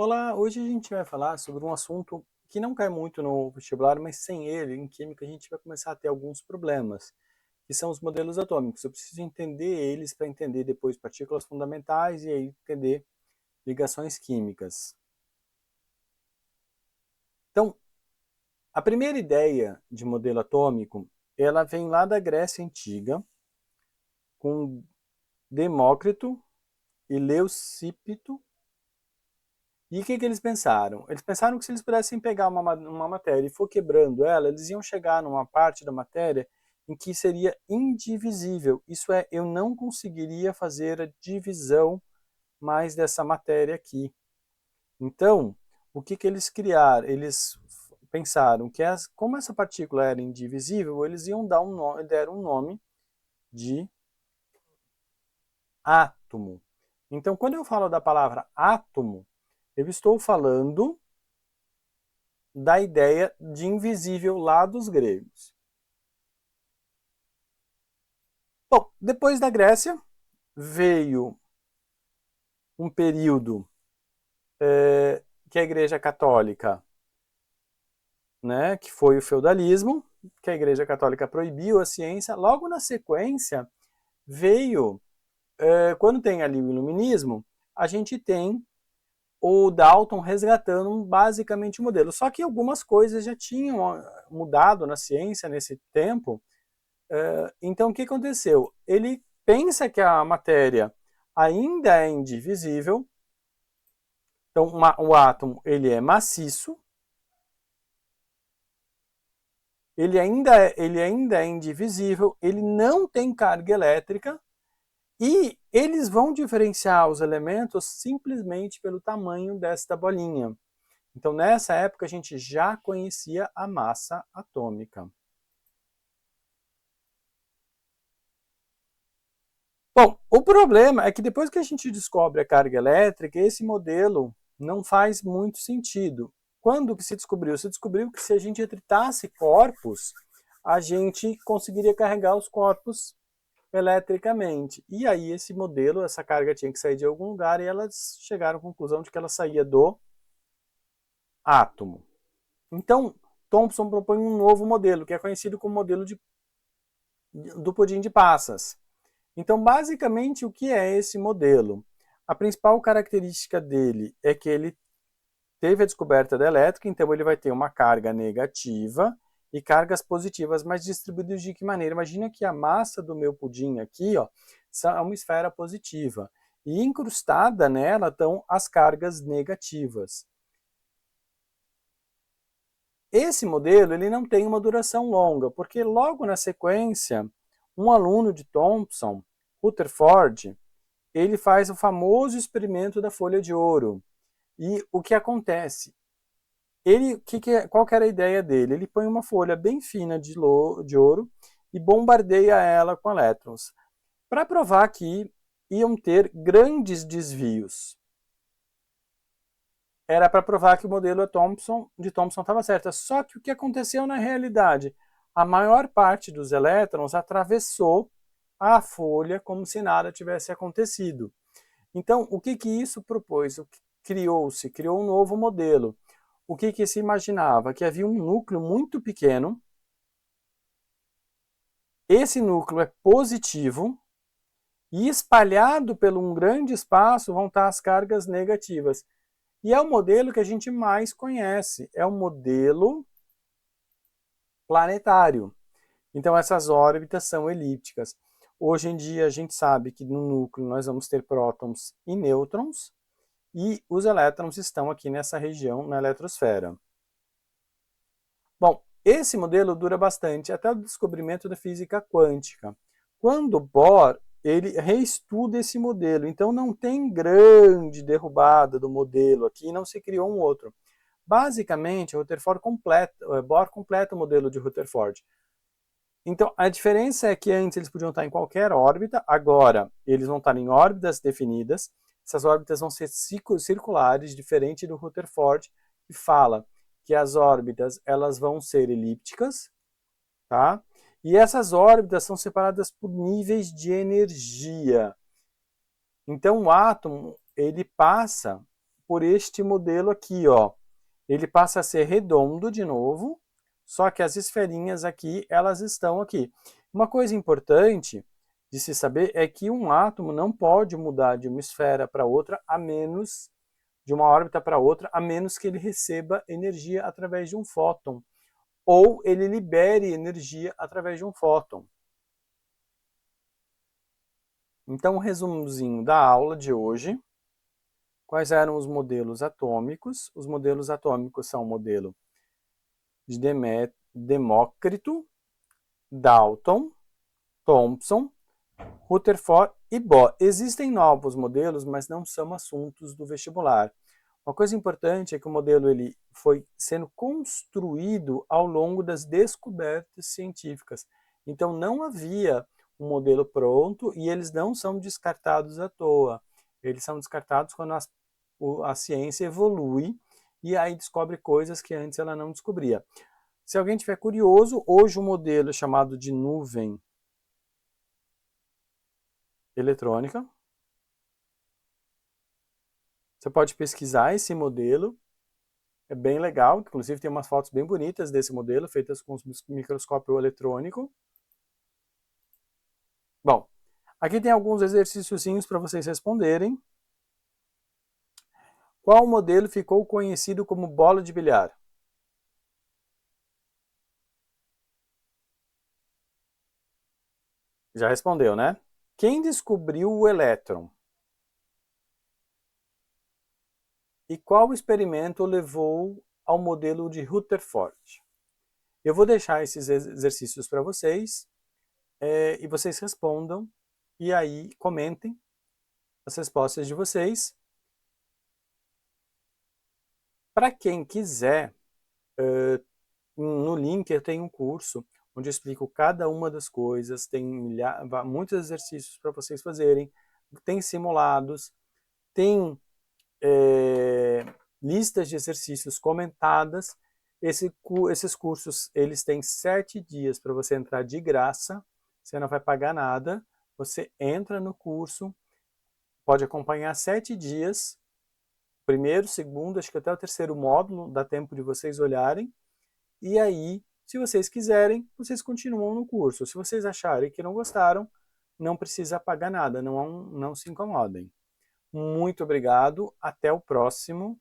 Olá, hoje a gente vai falar sobre um assunto que não cai muito no vestibular, mas sem ele, em química, a gente vai começar a ter alguns problemas, que são os modelos atômicos. Eu preciso entender eles para entender depois partículas fundamentais e aí entender ligações químicas. Então, a primeira ideia de modelo atômico, ela vem lá da Grécia Antiga, com Demócrito e Leucípito. E o que eles pensaram? Eles pensaram que se eles pudessem pegar uma matéria e for quebrando ela, eles iam chegar numa parte da matéria em que seria indivisível. Isso é, eu não conseguiria fazer a divisão mais dessa matéria aqui. Então, o que eles criaram? Eles pensaram que como essa partícula era indivisível, eles iam dar deram um nome de átomo. Então, quando eu falo da palavra átomo, eu estou falando da ideia de invisível lá dos gregos. Bom, depois da Grécia veio um período que a Igreja Católica, né, que foi o feudalismo, que a Igreja Católica proibiu a ciência. Logo na sequência veio, quando tem ali o Iluminismo, a gente tem o Dalton resgatando basicamente o modelo. Só que algumas coisas já tinham mudado na ciência nesse tempo. Então, o que aconteceu? Ele pensa que a matéria ainda é indivisível. Então, o átomo ele é maciço. Ele ainda é indivisível. Ele não tem carga elétrica. E eles vão diferenciar os elementos simplesmente pelo tamanho desta bolinha. Então, nessa época, a gente já conhecia a massa atômica. Bom, o problema é que depois que a gente descobre a carga elétrica, esse modelo não faz muito sentido. Quando que se descobriu? Se descobriu que se a gente atritasse corpos, a gente conseguiria carregar os corpos eletricamente. E aí esse modelo, essa carga tinha que sair de algum lugar e elas chegaram à conclusão de que ela saía do átomo. Então, Thomson propõe um novo modelo, que é conhecido como modelo do pudim de passas. Então, basicamente, o que é esse modelo? A principal característica dele é que ele teve a descoberta da elétrica, então ele vai ter uma carga negativa e cargas positivas, mas distribuídas de que maneira? Imagina que a massa do meu pudim aqui, ó, é uma esfera positiva e incrustada nela estão as cargas negativas. Esse modelo ele não tem uma duração longa, porque logo na sequência, um aluno de Thomson, Rutherford, ele faz o famoso experimento da folha de ouro. E o que acontece? Qual que era a ideia dele? Ele põe uma folha bem fina de ouro e bombardeia ela com elétrons, para provar que iam ter grandes desvios. Era para provar que o modelo de Thomson estava certo. Só que o que aconteceu na realidade? A maior parte dos elétrons atravessou a folha como se nada tivesse acontecido. Então, o que isso propôs? Criou um novo modelo. O que se imaginava? Que havia um núcleo muito pequeno. Esse núcleo é positivo e espalhado por um grande espaço vão estar as cargas negativas. E é o modelo que a gente mais conhece, é o modelo planetário. Então essas órbitas são elípticas. Hoje em dia a gente sabe que no núcleo nós vamos ter prótons e nêutrons, e os elétrons estão aqui nessa região, na eletrosfera. Bom, esse modelo dura bastante, até o descobrimento da física quântica. Quando Bohr ele reestuda esse modelo, então não tem grande derrubada do modelo aqui, não se criou um outro. Basicamente, Bohr completa o modelo de Rutherford. Então, a diferença é que antes eles podiam estar em qualquer órbita, agora eles vão estar em órbitas definidas, essas órbitas vão ser circulares, diferente do Rutherford, que fala que as órbitas elas vão ser elípticas, tá? E essas órbitas são separadas por níveis de energia. Então, o átomo ele passa por este modelo aqui, ó. Ele passa a ser redondo de novo, só que as esferinhas aqui, elas estão aqui. Uma coisa importante de se saber é que um átomo não pode mudar de uma esfera para outra, a menos de uma órbita para outra, a menos que ele receba energia através de um fóton, ou ele libere energia através de um fóton. Então, um resumozinho da aula de hoje. Quais eram os modelos atômicos? Os modelos atômicos são o modelo de Demócrito, Dalton, Thomson, Rutherford e Bohr. Existem novos modelos, mas não são assuntos do vestibular. Uma coisa importante é que o modelo ele foi sendo construído ao longo das descobertas científicas. Então não havia um modelo pronto e eles não são descartados à toa. Eles são descartados quando a ciência evolui e aí descobre coisas que antes ela não descobria. Se alguém tiver curioso, hoje o modelo é chamado de nuvem eletrônica. Você pode pesquisar esse modelo, é bem legal, inclusive tem umas fotos bem bonitas desse modelo, feitas com microscópio eletrônico. Bom, aqui tem alguns exercíciozinhos para vocês responderem. Qual modelo ficou conhecido como bola de bilhar? Já respondeu, né? Quem descobriu o elétron? E qual experimento levou ao modelo de Rutherford? Eu vou deixar esses exercícios para vocês e vocês respondam e aí comentem as respostas de vocês. Para quem quiser, no link eu tenho um curso onde eu explico cada uma das coisas, tem muitos exercícios para vocês fazerem, tem simulados, tem listas de exercícios comentadas. Esses cursos eles têm 7 dias para você entrar de graça, você não vai pagar nada, você entra no curso, pode acompanhar 7 dias, primeiro, segundo, acho que até o terceiro módulo, dá tempo de vocês olharem, e aí, se vocês quiserem, vocês continuam no curso. Se vocês acharem que não gostaram, não precisa pagar nada, não se incomodem. Muito obrigado, até o próximo